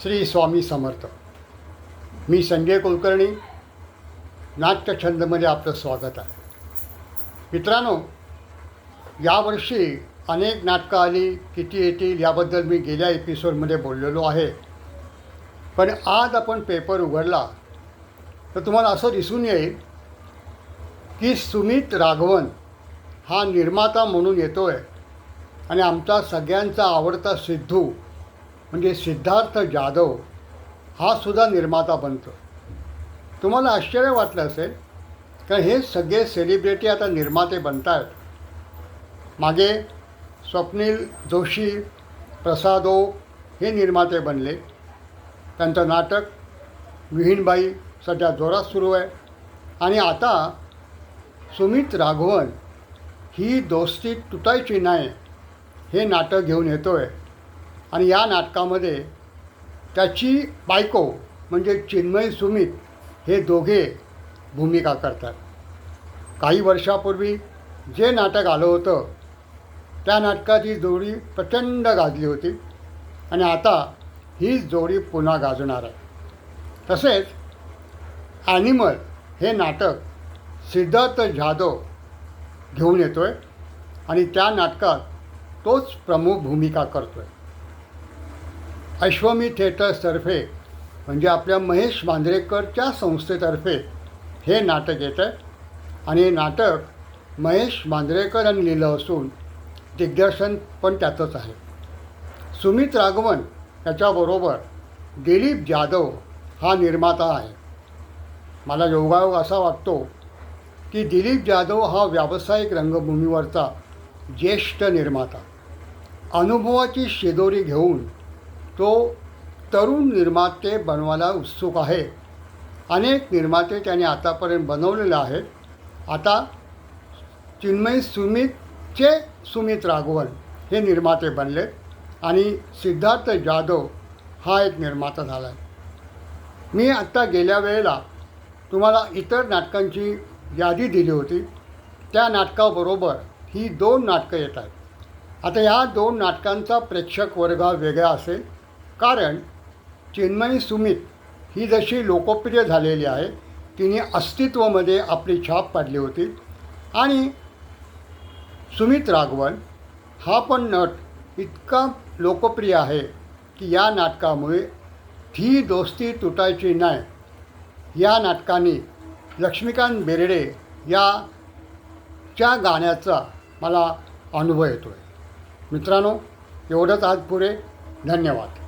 श्री स्वामी समर्थ. मी संजय कुलकर्णी. नाट्यछंदमध्ये आपलं स्वागत आहे. मित्रांनो, यावर्षी अनेक नाटकं आली, किती येतील याबद्दल मी गेल्या एपिसोडमध्ये बोललेलो आहे. पण आज आपण पेपर उघडला तर तुम्हाला असं दिसून येईल की सुमित राघवन हा निर्माता म्हणून येतो आहे आणि आमचा सगळ्यांचा आवडता सिद्धू म्हणजे सिद्धार्थ जाधव हा सुद्धा निर्माता बनतो. तुम्हाला आश्चर्य वाटलं असेल कारण हे सगळे सेलिब्रिटी आता निर्माते बनत आहेत. मागे स्वप्नील जोशी, प्रसादो हे निर्माते बनले. त्यांचं नाटक विहीणबाई सध्या जोरात सुरू आहे. आणि आता सुमित राघवन ही दोस्ती तुटायची नाही हे नाटक घेऊन येतो आहे. आणि या नाटकामध्ये त्याची बायको म्हणजे चिन्मय सुमित हे दोघे भूमिका करतात. काही वर्षापूर्वी जे नाटक आलं होतं त्या नाटकाची जोडी प्रचंड गाजली होती आणि आता ही जोडी पुन्हा गाजणार आहे. तसेच ॲनिमल हे नाटक सिद्धार्थ जाधव घेऊन येतो आहे आणि त्या नाटकात तोच प्रमुख भूमिका करतो आहे. अश्वमी थिएटर्सतर्फे म्हणजे आपल्या महेश मांजरेकरच्या संस्थेतर्फे हे नाटक येतं आहे आणि हे नाटक महेश मांजरेकर यांनी लिहिलं असून दिग्दर्शन पण त्याचंच आहे. सुमित राघवन याच्याबरोबर दिलीप जाधव हा निर्माता आहे. मला योगायोग असा वाटतो की दिलीप जाधव हा व्यावसायिक रंगभूमीवरचा ज्येष्ठ निर्माता. अनुभवाची शिदोरी घेऊन तो तरुण निर्माते बनवायला उत्सुक आहे. अनेक निर्माते त्याने आतापर्यंत बनवलेले आहेत. आता चिन्मय सुमितचे सुमित राघवन हे निर्माते बनले आणि सिद्धार्थ जाधव हा एक निर्माता झाला आहे. मी आत्ता गेल्या वेळेला तुम्हाला इतर नाटकांची यादी दिली होती. त्या नाटकाबरोबर ही 2 नाटकं येत आहेत. आता ह्या 2 नाटकांचा प्रेक्षक वर्ग वेगळा असेल कारण चिन्मयी सुमित ही जशी लोकप्रिय झालेली आहे तिने अस्तित्वामध्ये आपली छाप पाडली होती आणि सुमित राघवन हा पण नट इतका लोकप्रिय आहे की या नाटकामुळे ही दोस्ती तुटायची नाही या नाटकाने लक्ष्मीकांत बेर्डे याच्या गाण्याचा मला अनुभव येतो आहे. मित्रांनो, एवढंच आज पुरे. धन्यवाद.